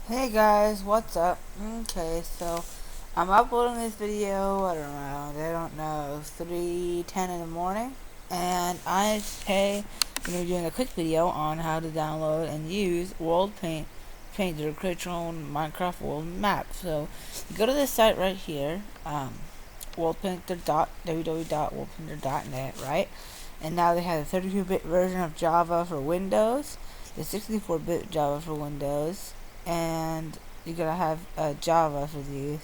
Hey guys, what's up? Okay, so I'm uploading this video at around, I don't know, 3:10 in the morning. And I'm going to be doing a quick video on how to download and use World Paint to create your own Minecraft world map. So you go to this site right here, www.worldpainter.net, right? And now they have a 32-bit version of Java for Windows, the 64-bit Java for Windows, and you gotta have Java for these.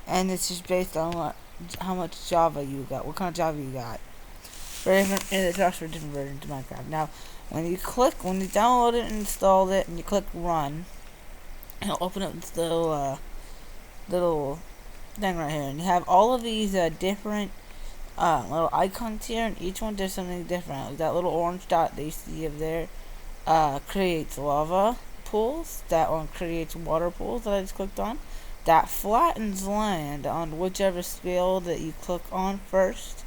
And it's just based on how much Java you got, what kind of Java you got. For different, and it's also for different versions of Minecraft. Now, when you download it and install it, and you click Run, it'll open up this little thing right here, and you have all of these different little icons here, and each one does something different. Like that little orange dot that you see up there creates lava pools. That one creates water pools that I just clicked on. That flattens land on whichever scale that you click on first.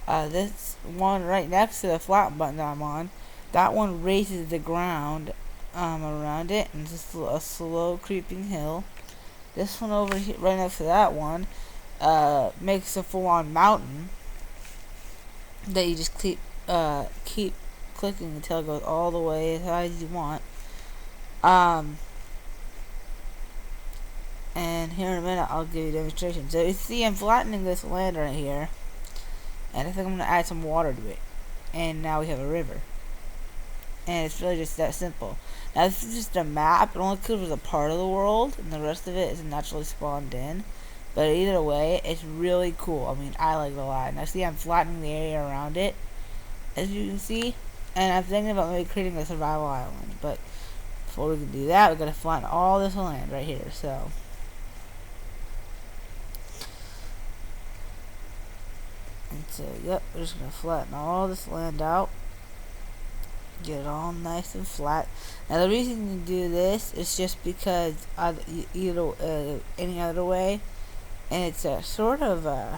This one right next to the flat button that I'm on, that one raises the ground around it, and just a slow creeping hill. This one over here, right next to that one, makes a full-on mountain that you just keep clicking until it goes all the way as high as you want. Um, and here in a minute I'll give you a demonstration. So you see I'm flattening this land right here, and I think I'm going to add some water to it. And now we have a river. And it's really just that simple. Now this is just a map. It only covers a part of the world, and the rest of it is naturally spawned in. But either way, it's really cool. I mean, I like it a lot. Now see I'm flattening the area around it, as you can see. And I'm thinking about maybe creating a survival island. But before we can do that, we're going to flatten all this land right here. So yep, we're just going to flatten all this land out. Get it all nice and flat. Now the reason you do this is just because any other way, and it's a sort of I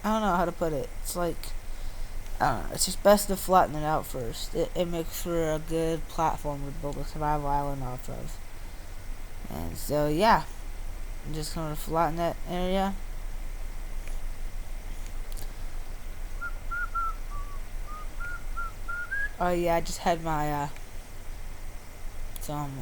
don't know how to put it. It's like I don't know. It's just best to flatten it out first. It makes for a good platform to build a survival island off of. And so yeah, I'm just gonna flatten that area. Oh yeah, I just had my some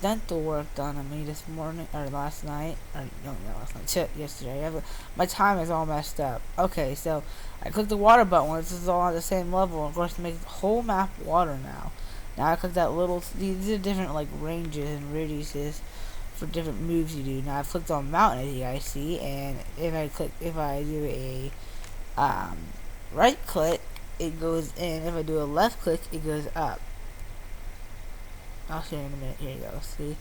dental work done on me this morning or last night, or no, not last night, yesterday. My time is all messed up. Okay, so I clicked the water button. This is all on the same level. Of course, to make the whole map water now. Now I click that little. These are different like ranges and radiuses for different moves you do. Now I've clicked on mountain as you guys see, and if I do a right click, it goes in. If I do a left click, it goes up. I'll show you in a minute. Here you go. See?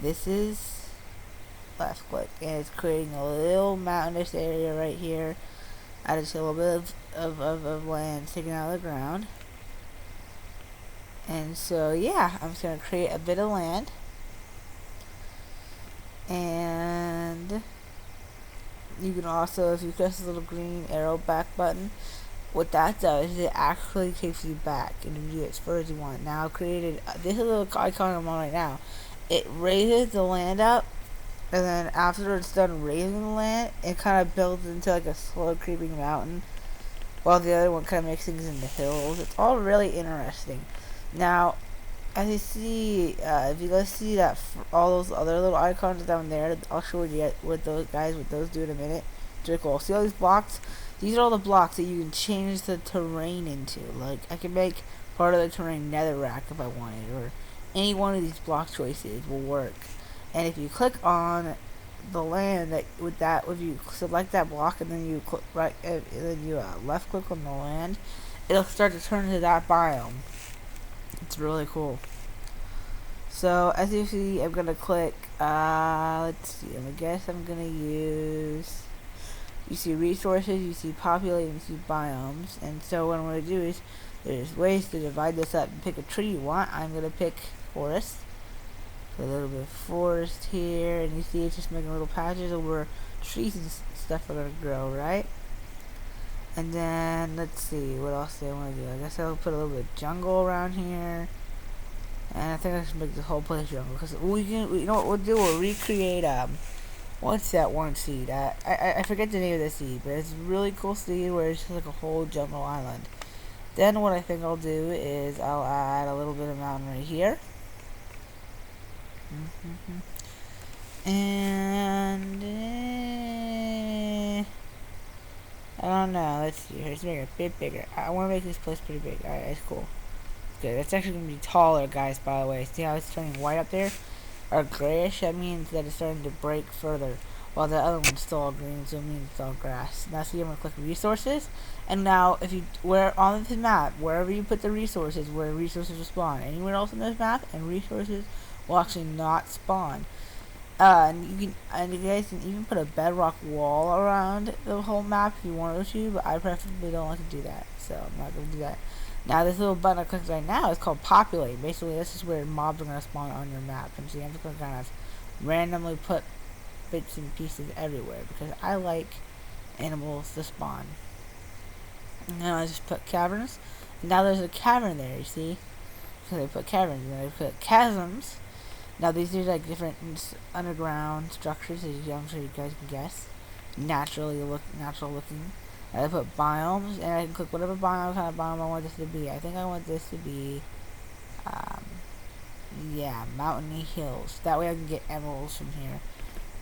This is left click. And it's creating a little mountainous area right here. I just a little bit of land sticking out of the ground. And so, yeah, I'm just going to create a bit of land. And you can also, if you press the little green arrow back button, what that does is it actually takes you back and you do it as far as you want. Now I've created this little icon I'm on right now. It raises the land up, and then after it's done raising the land, it kind of builds into like a slow creeping mountain, while the other one kind of makes things into hills. It's all really interesting. Now, as you see, if you guys see that all those other little icons down there, I'll show you what those do in a minute. It's really cool. See all these blocks? These are all the blocks that you can change the terrain into. Like, I can make part of the terrain netherrack if I wanted, or any one of these block choices will work. And if you click on the land if you select that block and then you click right, and then you left click on the land, it'll start to turn into that biome. It's really cool. So as you see, I'm gonna click. Let's see. I guess I'm gonna use. You see resources, you see populate, and you see biomes. And so what I'm going to do is, there's ways to divide this up. Pick a tree you want. I'm going to pick forest. So a little bit of forest here, and you see it's just making little patches where trees and stuff are going to grow, right? And then, let's see, what else do I want to do? I guess I'll put a little bit of jungle around here. And I think I should make this whole place jungle because you know what we'll do? We'll recreate what's that one seed? I forget the name of the seed, but it's a really cool seed where it's just like a whole jungle island. Then what I think I'll do is I'll add a little bit of mountain right here. And I don't know. Let's see. Let's make it a bit bigger. I want to make this place pretty big. Alright, that's cool. Good. It's actually going to be taller, guys, by the way. See how it's turning white up there? Or grayish? That means that it's starting to break further. While the other one's still all green, so it means it's all grass. Now, see, I'm going to click resources. And now, if you, where on this map, wherever you put the resources, where resources will spawn. Anywhere else on this map, and resources will actually not spawn. And you guys can even put a bedrock wall around the whole map if you wanted to, but I preferably don't like to do that, so I'm not going to do that. Now this little button I clicked right now is called populate. Basically, this is where mobs are going to spawn on your map. And see, I'm just going to kind of randomly put bits and pieces everywhere because I like animals to spawn. And now I just put caverns. And now there's a cavern there, you see? Because I put caverns and I put chasms. Now these are like different underground structures, as I'm sure you guys can guess. Natural looking. I put biomes, and I can click whatever kind of biome I want this to be. I think I want this to be, yeah, mountainy hills. That way I can get emeralds from here.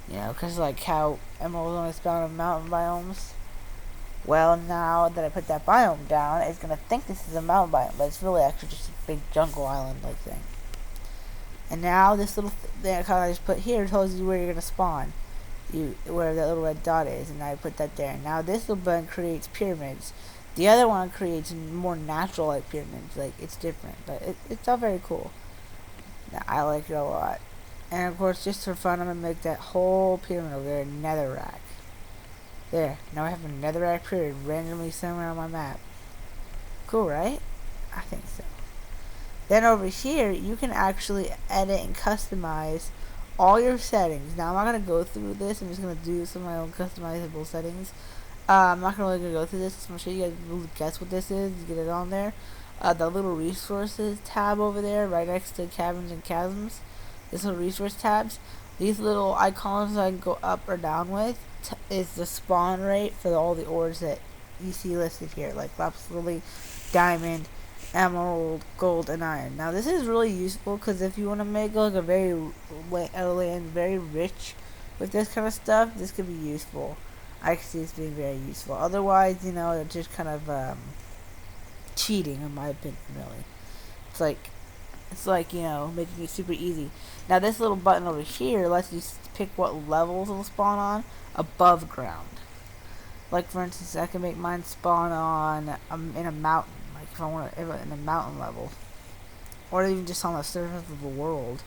You know, because like how emeralds only spawn in mountain biomes. Well, now that I put that biome down, it's going to think this is a mountain biome, but it's really actually just a big jungle island-like thing. And now this little thing I kind of just put here tells you where you're gonna spawn, where that little red dot is, and I put that there. Now this little button creates pyramids. The other one creates more natural like pyramids. Like it's different, but it's all very cool. Now, I like it a lot. And of course, just for fun, I'm gonna make that whole pyramid over there netherrack. There. Now I have a netherrack pyramid randomly somewhere on my map. Cool, right? I think so. Then over here, you can actually edit and customize all your settings. Now, I'm not going to go through this. I'm just going to do some of my own customizable settings. I'm not really going to go through this. I'm going to show you guys really guess what this is. Get it on there. The little resources tab over there, right next to caverns and chasms. This little resource tabs. These little icons I can go up or down with is the spawn rate for all the ores that you see listed here. Like lapis lazuli, diamond, emerald, gold, and iron. Now this is really useful because if you want to make like a land very rich with this kind of stuff, this could be useful. I can see this being very useful. Otherwise, you know, it's just kind of cheating in my opinion. Really, it's like you know, making it super easy. Now this little button over here lets you pick what levels it'll spawn on above ground. Like for instance, I can make mine spawn on in a mountain. If I want to, in a mountain level, or even just on the surface of the world,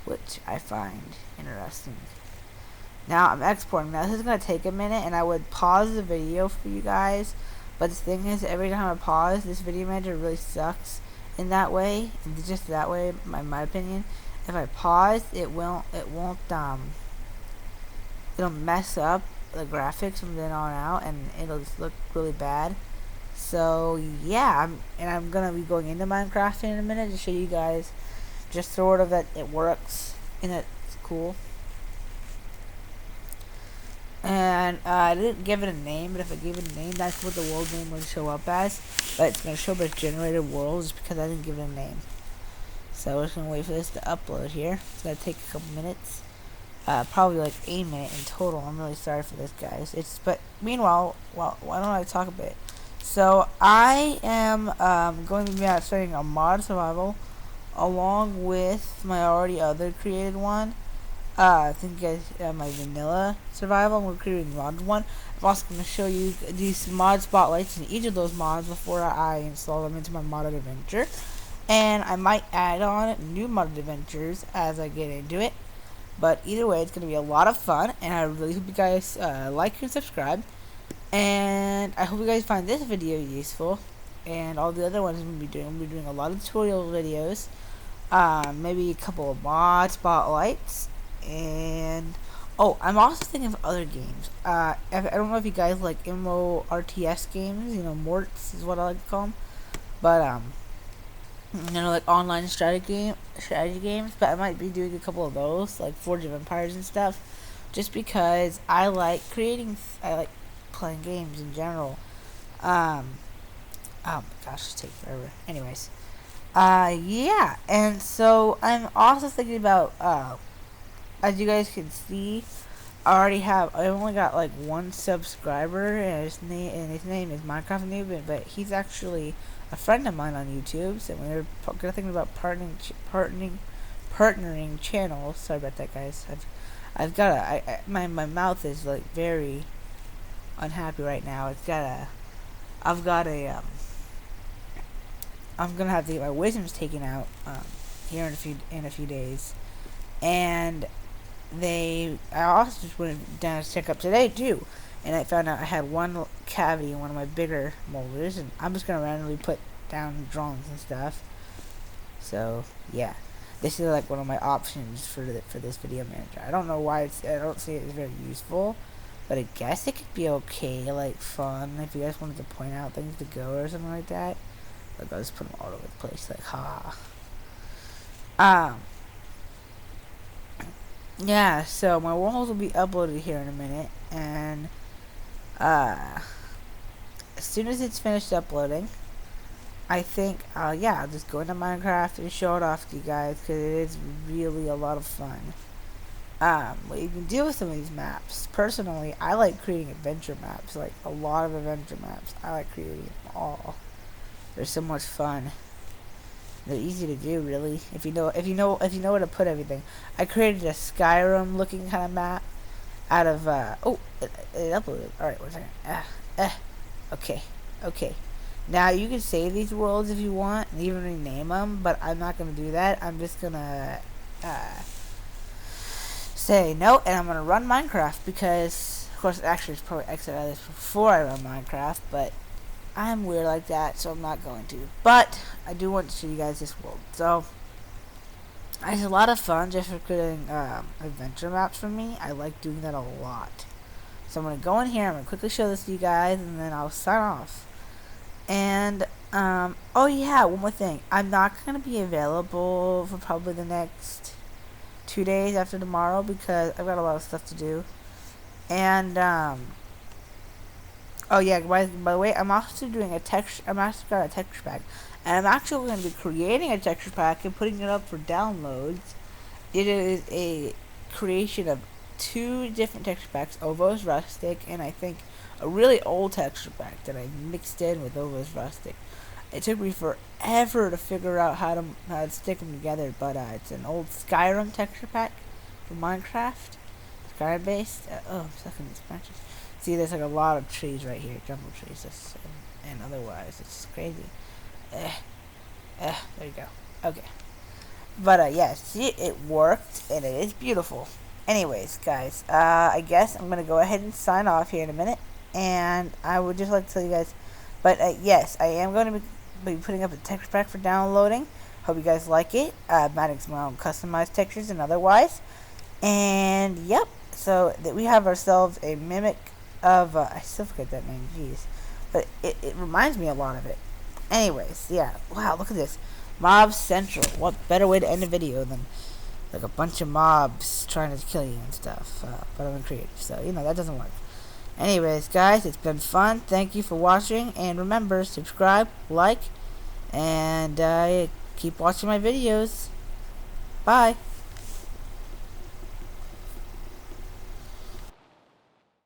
which I find interesting. Now I'm exporting. Now this is going to take a minute, and I would pause the video for you guys, but the thing is, every time I pause, this video manager really sucks in that way, just that way, in my opinion. If I pause, it'll mess up the graphics from then on out, and it'll just look really bad. So yeah, I'm gonna be going into Minecraft in a minute to show you guys just sort of that it works and that it's cool. And I didn't give it a name, but if I gave it a name, that's what the world name would show up as. But it's gonna show up as generated worlds because I didn't give it a name. So we're just gonna wait for this to upload here. It's gonna take a couple minutes. Probably like a minute in total. I'm really sorry for this, guys. But meanwhile, well, why don't I talk a bit? So I am going to be starting a mod survival along with my already other created one. I think you guys my vanilla survival. We're creating mod one. I'm also going to show you these mod spotlights in each of those mods before I install them into my modded adventure. And I might add on new modded adventures as I get into it. But either way, it's going to be a lot of fun, and I really hope you guys like and subscribe. And I hope you guys find this video useful, and all the other ones we'll be doing a lot of tutorial videos, maybe a couple of mod spotlights, and oh, I'm also thinking of other games. I don't know if you guys like MMORTS games, you know, Morts is what I like to call them, but like online strategy games, but I might be doing a couple of those, like Forge of Empires and stuff, just because I like playing games in general. Um, oh my gosh, it's taking forever. Anyways, yeah, and so I'm also thinking about, as you guys can see, I only got like one subscriber, and his name is Minecraft Noob, but he's actually a friend of mine on YouTube. So we were thinking about partnering channels. Sorry about that, guys. I've got my mouth is like very unhappy right now. I've got a I'm gonna have to get my wisdoms taken out here in a few days, and I also just went down to check up today too, and I found out I had one cavity in one of my bigger molders, and I'm just gonna randomly put down drawings and stuff. So yeah, this is like one of my options for this video manager. I don't know why I don't see it as very useful, but I guess it could be okay, like fun if you guys wanted to point out things to go or something like that. Like I'll just put them all over the place, like ha. Um. Yeah, so my walls will be uploaded here in a minute, and as soon as it's finished uploading, I think yeah, I'll just go into Minecraft and show it off to you guys, because it is really a lot of fun. What you can do with some of these maps, personally, I like creating adventure maps, like a lot of adventure maps. I like creating them all. They're so much fun. They're easy to do, really. If you know where to put everything. I created a Skyrim looking kind of map out of oh, it uploaded. All right, 1 second. Okay. Now you can save these worlds if you want and even rename them, but I'm not gonna do that. I'm just gonna say no, and I'm gonna run Minecraft because, of course, actually it's probably exit out of this before I run Minecraft, but I'm weird like that, so I'm not going to. But I do want to show you guys this world. So it's a lot of fun just for creating adventure maps for me. I like doing that a lot. So I'm going to go in here. I'm going to quickly show this to you guys, and then I'll sign off. And, oh yeah, one more thing. I'm not going to be available for probably the next 2 days after tomorrow because I've got a lot of stuff to do. And, oh yeah, by the way, I'm also doing I'm actually got a texture pack, and I'm actually going to be creating a texture pack and putting it up for downloads. It is a creation of 2 different texture packs: Ovo's Rustic, and I think a really old texture pack that I mixed in with Ovo's Rustic. It took me forever to figure out how to stick them together, but it's an old Skyrim texture pack for Minecraft, Skyrim based. Oh, I'm stuck in these branches. See, there's like a lot of trees right here, jungle trees, and otherwise, it's crazy. There you go. Okay. But, yeah, see, it worked, and it is beautiful. Anyways, guys, I guess I'm going to go ahead and sign off here in a minute, and I would just like to tell you guys, but, yes, I am going to be putting up a texture pack for downloading. Hope you guys like it. I'm adding some own customized textures and otherwise. And, yep, so that we have ourselves a mimic of, I still forget that name, jeez. But it reminds me a lot of it. Anyways, yeah, wow, look at this. Mob Central. What better way to end a video than like a bunch of mobs trying to kill you and stuff. But I'm creative, so, that doesn't work. Anyways, guys, it's been fun. Thank you for watching. And remember, subscribe, like, and keep watching my videos. Bye.